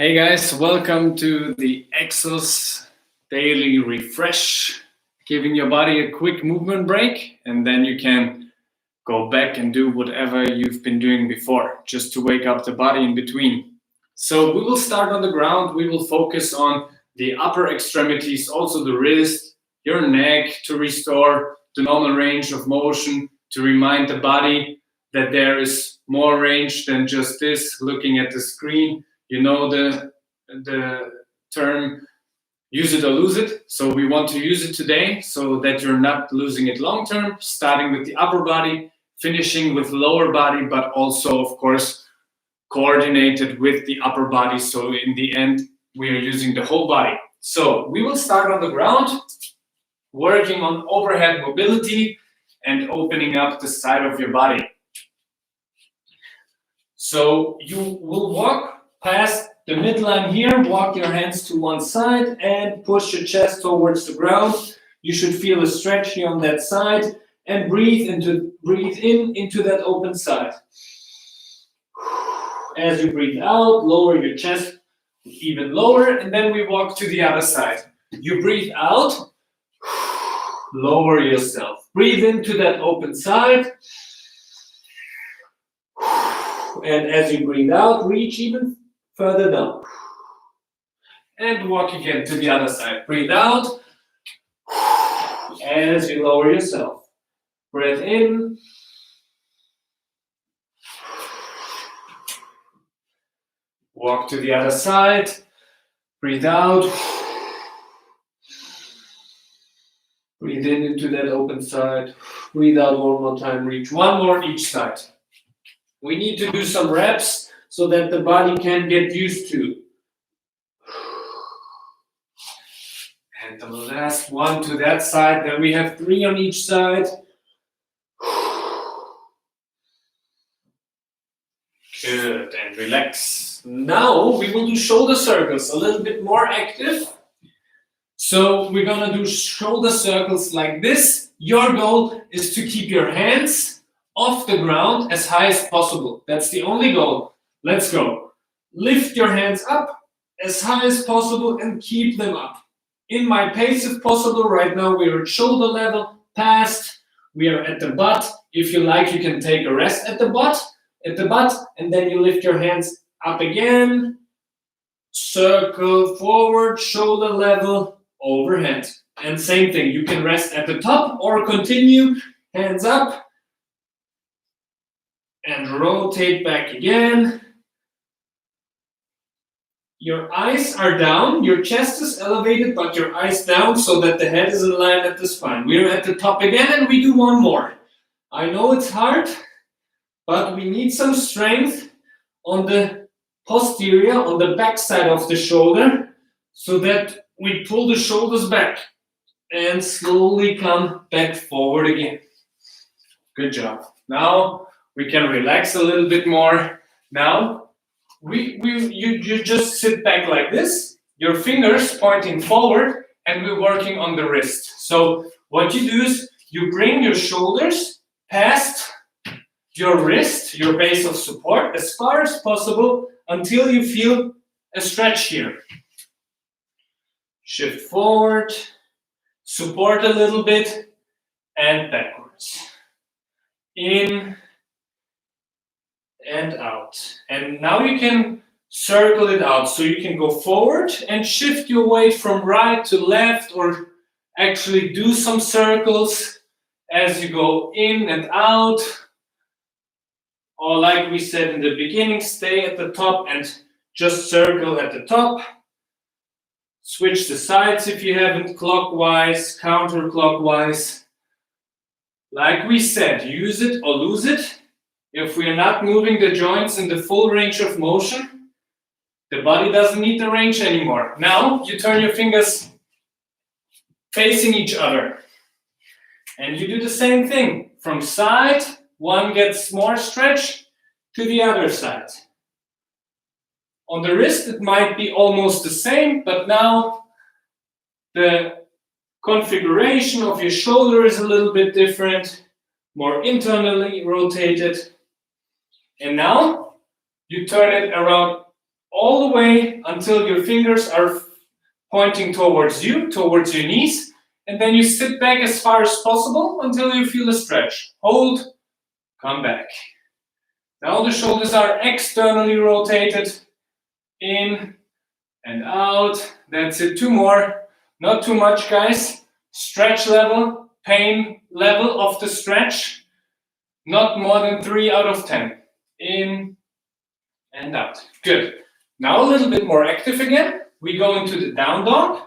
Hey guys, welcome to the EXOS Daily Refresh, giving your body a quick movement break, and then you can go back and do whatever you've been doing before, just to wake up the body in between. So we will start on the ground. We will focus on the upper extremities, also the wrist, your neck, to restore the normal range of motion, to remind the body that there is more range than just this, looking at the screen. You know the term use it or lose it. So we want to use it today so that you're not losing it long term, starting with the upper body, finishing with lower body, but also, of course, coordinated with the upper body. So in the end, we are using the whole body. So we will start on the ground, working on overhead mobility and opening up the side of your body. So you will walk past the midline here, walk your hands to one side and push your chest towards the ground. You should feel a stretch here on that side and breathe in into that open side. As you breathe out, lower your chest even lower, and then we walk to the other side. You breathe out, lower yourself. Breathe into that open side. And as you breathe out, reach even further down. And walk again to the other side. Breathe out as you lower yourself. Breath in. Walk to the other side. Breathe out. Breathe in into that open side. Breathe out one more time. Reach one more each side. We need to do some reps so that the body can get used to. And the last one to that side. Then we have 3 on each side. Good, and relax. Now we will do shoulder circles, a little bit more active. So we're gonna do shoulder circles like this. Your goal is to keep your hands off the ground as high as possible. That's the only goal. Let's go. Lift your hands up as high as possible and keep them up. In my pace if possible. Right now we're at shoulder level, past. We are at the butt. If you like, you can take a rest at the butt, and then you lift your hands up again. Circle forward, shoulder level, overhead. And same thing, you can rest at the top or continue, hands up. And rotate back again. Your eyes are down, your chest is elevated, but your eyes down so that the head is in line at the spine. We're at the top again and we do one more. I know it's hard, but we need some strength on the posterior, on the back side of the shoulder, so that we pull the shoulders back and slowly come back forward again. Good job. Now, we can relax a little bit more. Now, you just sit back like this, your fingers pointing forward, and we're working on the wrist. So what you do is you bring your shoulders past your wrist, your base of support, as far as possible until you feel a stretch here. Shift forward, support a little bit, and backwards. In and out. And now you can circle it out. So you can go forward and shift your weight from right to left, or actually do some circles as you go in and out. Or like we said in the beginning, stay at the top and just circle at the top. Switch the sides if you haven't, clockwise, counterclockwise. Like we said, use it or lose it. If we are not moving the joints in the full range of motion, the body doesn't need the range anymore. Now you turn your fingers facing each other. And you do the same thing. From side, one gets more stretch to the other side. On the wrist, it might be almost the same, but now the configuration of your shoulder is a little bit different, more internally rotated. And now you turn it around all the way until your fingers are pointing towards you, towards your knees, and then you sit back as far as possible until you feel a stretch. Hold, come back. Now the shoulders are externally rotated, in and out. That's it, 2 more. Not too much, guys. Stretch level, pain level of the stretch, not more than 3 out of 10. In and out. Good. Now a little bit more active again. We go into the down dog.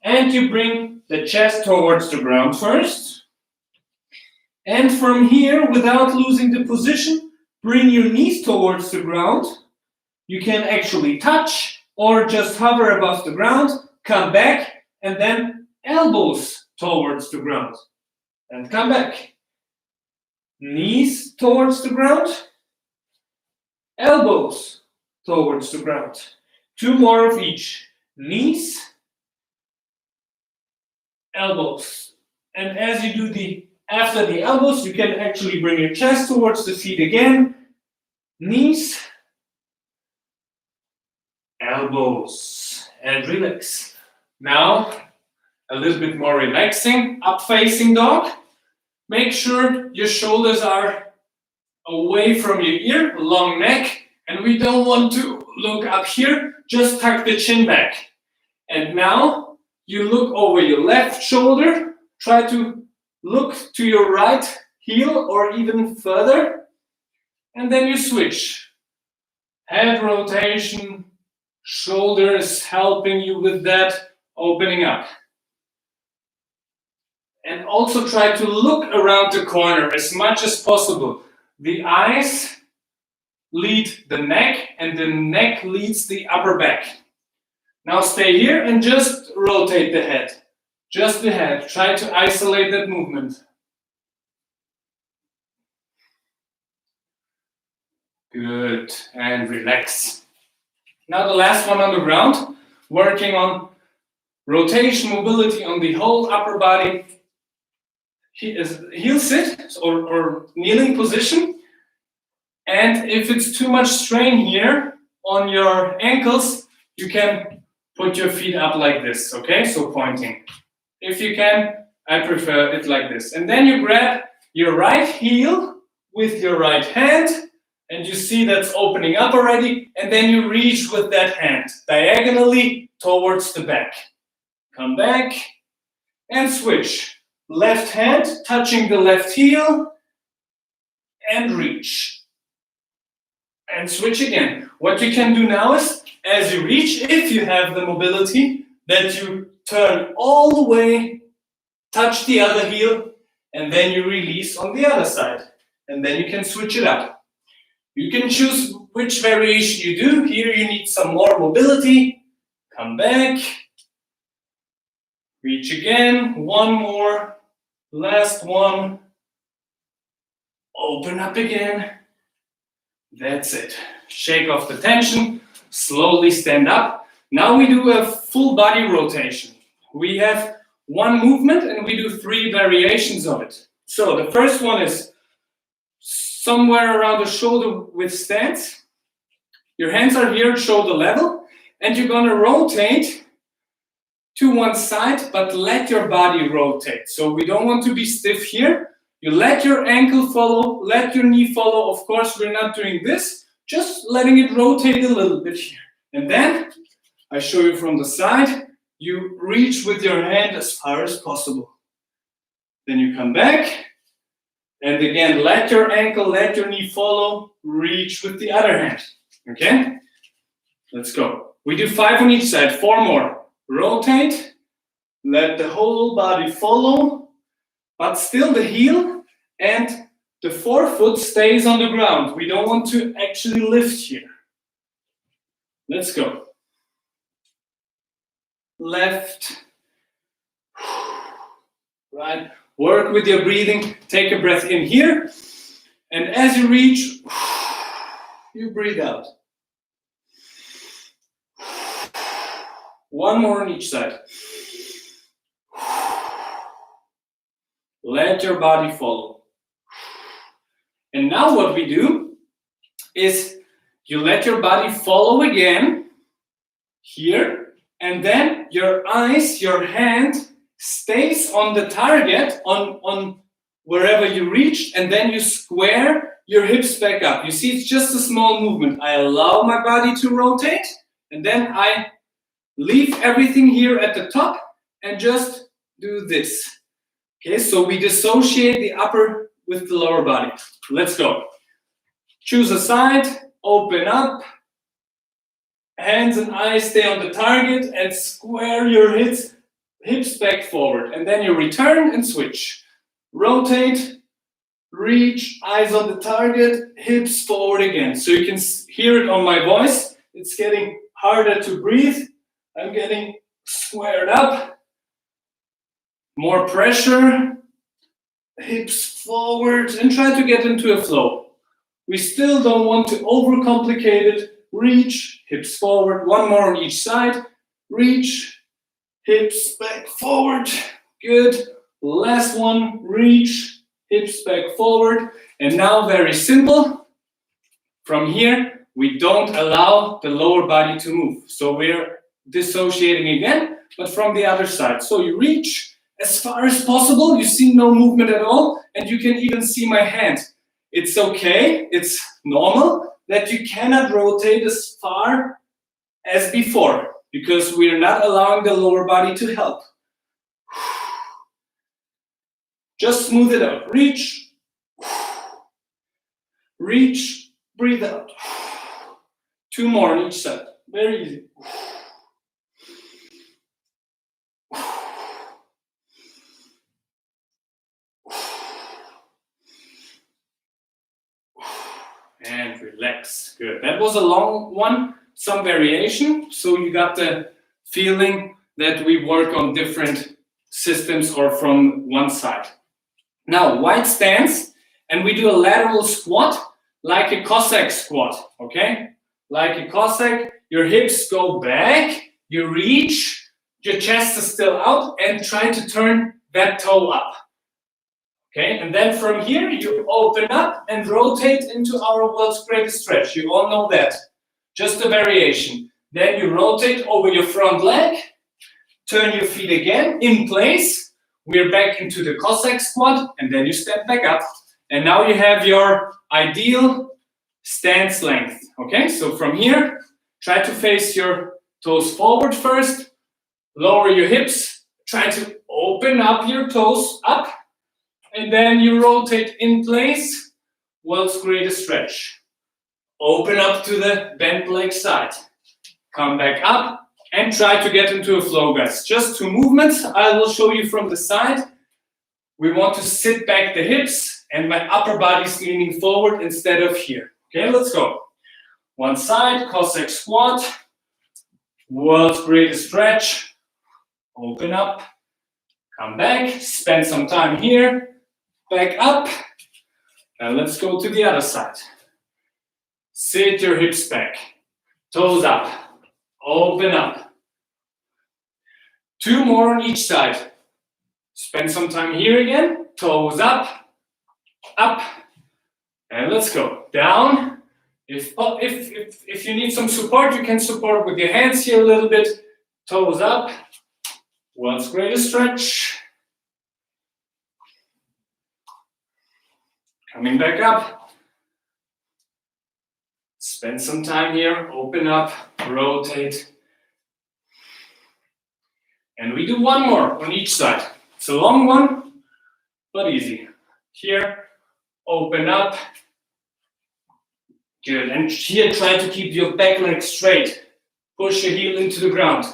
And you bring the chest towards the ground first. And from here, without losing the position, bring your knees towards the ground. You can actually touch or just hover above the ground, come back, and then elbows towards the ground. And come back. Knees towards the ground, elbows towards the ground. 2 more of each. Knees, elbows. And as you do after the elbows, you can actually bring your chest towards the feet again. Knees, elbows, and relax. Now, a little bit more relaxing, up-facing dog. Make sure your shoulders are away from your ear, long neck, and we don't want to look up here, just tuck the chin back. And now, you look over your left shoulder, try to look to your right heel or even further, and then you switch. Head rotation, shoulders helping you with that, opening up. And also try to look around the corner as much as possible. The eyes lead the neck and the neck leads the upper back. Now stay here and just rotate the head. Just the head. Try to isolate that movement. Good. And relax. Now the last one on the ground. Working rotation, mobility on the whole upper body. Heel sit or kneeling position. And if it's too much strain here on your ankles, you can put your feet up like this, okay? So pointing. If you can, I prefer it like this. And then you grab your right heel with your right hand, and you see that's opening up already, and then you reach with that hand diagonally towards the back. Come back and switch. Left hand touching the left heel and reach. And switch again. What you can do now is, as you reach, if you have the mobility, that you turn all the way, touch the other heel, and then you release on the other side. And then you can switch it up. You can choose which variation you do. Here you need some more mobility. Come back. Reach again. One more. Last one. Open up again. That's it. Shake off the tension. Slowly stand up. Now we do a full body rotation. We have one movement and we do 3 variations of it. So the first one is somewhere around the shoulder width stance. Your hands are here at shoulder level and you're going to rotate to one side, but let your body rotate. So we don't want to be stiff here. You let your ankle follow, let your knee follow. Of course, we're not doing this, just letting it rotate a little bit here. And then I show you from the side, you reach with your hand as far as possible. Then you come back. And again, let your ankle, let your knee follow, reach with the other hand. Okay? Let's go. We do 5 on each side, 4 more. Rotate, let the whole body follow, but still the heel and the forefoot stays on the ground. We don't want to actually lift here. Let's go. Left, right. Work with your breathing. Take a breath in here. And as you reach, you breathe out. 1 more on each side. Let your body follow. And now what we do is You let your body follow again here, and then your eyes, your hand stays on the target, on wherever you reached, and then you square your hips back up. You see, it's just a small movement. I allow my body to rotate, and then I leave everything here at the top and just do this. Okay, so we dissociate the upper with the lower body. Let's go. Choose a side, open up, hands and eyes stay on the target, and square your hips back forward. And then you return and switch. Rotate, reach, eyes on the target, hips forward again. So you can hear it on my voice. It's getting harder to breathe. I'm getting squared up. More pressure. Hips forward, and try to get into a flow. We still don't want to overcomplicate it. Reach, hips forward. One more on each side. Reach, hips back forward. Good. Last one. Reach, hips back forward. And now, very simple. From here, we don't allow the lower body to move. So we're dissociating again, but from the other side. So you reach as far as possible. You see no movement at all, and you can even see my hand. It's okay, it's normal that you cannot rotate as far as before because we're not allowing the lower body to help. Just smooth it out. Reach, reach, breathe out. 2 more on each side. Very easy. And relax. Good. That was a long one, some variation. So you got the feeling that we work on different systems or from one side. Now, wide stance, and we do a lateral squat like a Cossack squat, okay? Like a Cossack, your hips go back, you reach, your chest is still out, and try to turn that toe up. Okay, and then from here, you open up and rotate into our world's greatest stretch. You all know that. Just a variation. Then you rotate over your front leg, turn your feet again in place. We're back into the Cossack squat, and then you step back up. And now you have your ideal stance length. Okay, so from here, try to face your toes forward first. Lower your hips. Try to open up your toes up. And then you rotate in place, world's greatest stretch. Open up to the bent leg side. Come back up and try to get into a flow, guys. Just 2 movements. I will show you from the side. We want to sit back the hips and my upper body's leaning forward instead of here. Okay, let's go. One side, Cossack squat. World's greatest stretch. Open up. Come back. Spend some time here. Back up, and let's go to the other side. Sit your hips back, toes up, open up. 2 more on each side. Spend some time here again, toes up, and let's go. Down. If you need some support, you can support with your hands here a little bit. Toes up, world's greatest stretch. Coming back up. Spend some time here, open up, rotate. And we do 1 more on each side. It's a long one, but easy. Here, open up. Good, and here try to keep your back leg straight. Push your heel into the ground.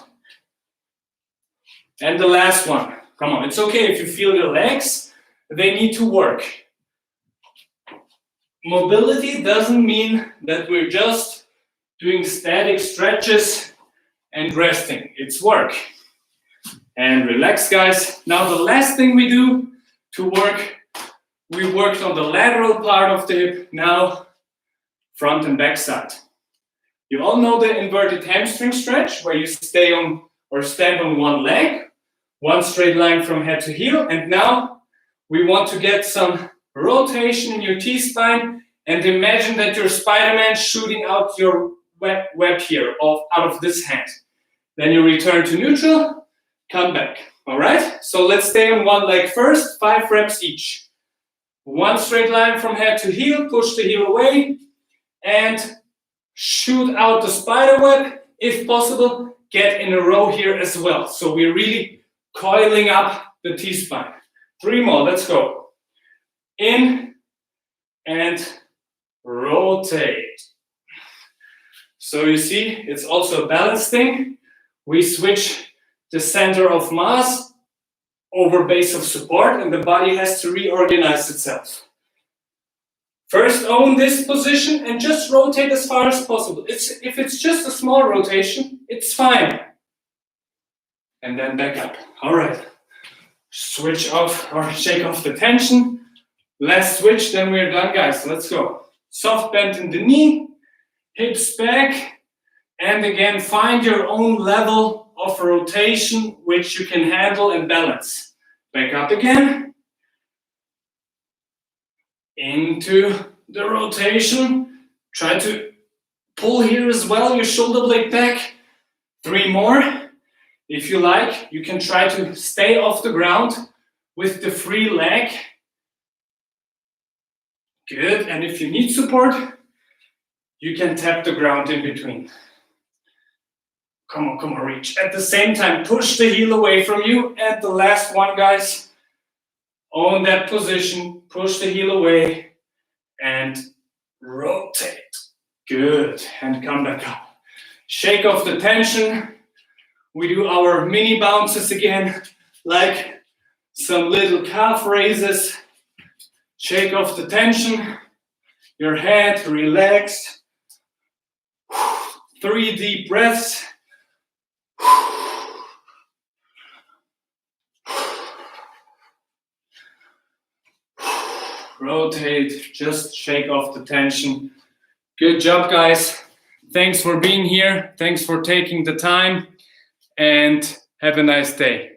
And the last one. Come on, it's okay if you feel your legs, they need to work. Mobility doesn't mean that we're just doing static stretches and resting. It's work. And relax, guys. Now the last thing we do to work, we worked on the lateral part of the hip. Now front and back side. You all know the inverted hamstring stretch where you stay on or stand on one leg, one straight line from head to heel. And now we want to get some rotation in your T-spine And imagine that you're Spider-Man shooting out your web here out of this hand. Then you return to neutral, come back. All right? So let's stay on one leg first, 5 reps each. One straight line from head to heel, push the heel away, and shoot out the spider web. If possible, get in a row here as well. So we're really coiling up the T-spine. 3 more, let's go. In and rotate. So you see, it's also a balance thing. We switch the center of mass over base of support, and the body has to reorganize itself. First, own this position and just rotate as far as possible. If it's just a small rotation, it's fine. And then back up. All right. Switch off or shake off the tension. Last switch, then we're done, guys. Let's go. Soft bend in the knee, hips back, and again, find your own level of rotation which you can handle and balance. Back up again. Into the rotation. Try to pull here as well, your shoulder blade back. 3 more. If you like, you can try to stay off the ground with the free leg. Good, and if you need support, you can tap the ground in between. Come on, reach. At the same time, push the heel away from you. And the last one, guys, own that position, push the heel away, and rotate. Good, and come back up. Shake off the tension. We do our mini bounces again, like some little calf raises. Shake off the tension. Your head relaxed. 3 deep breaths. Rotate, just shake off the tension. Good job, guys. Thanks for being here. Thanks for taking the time, and have a nice day.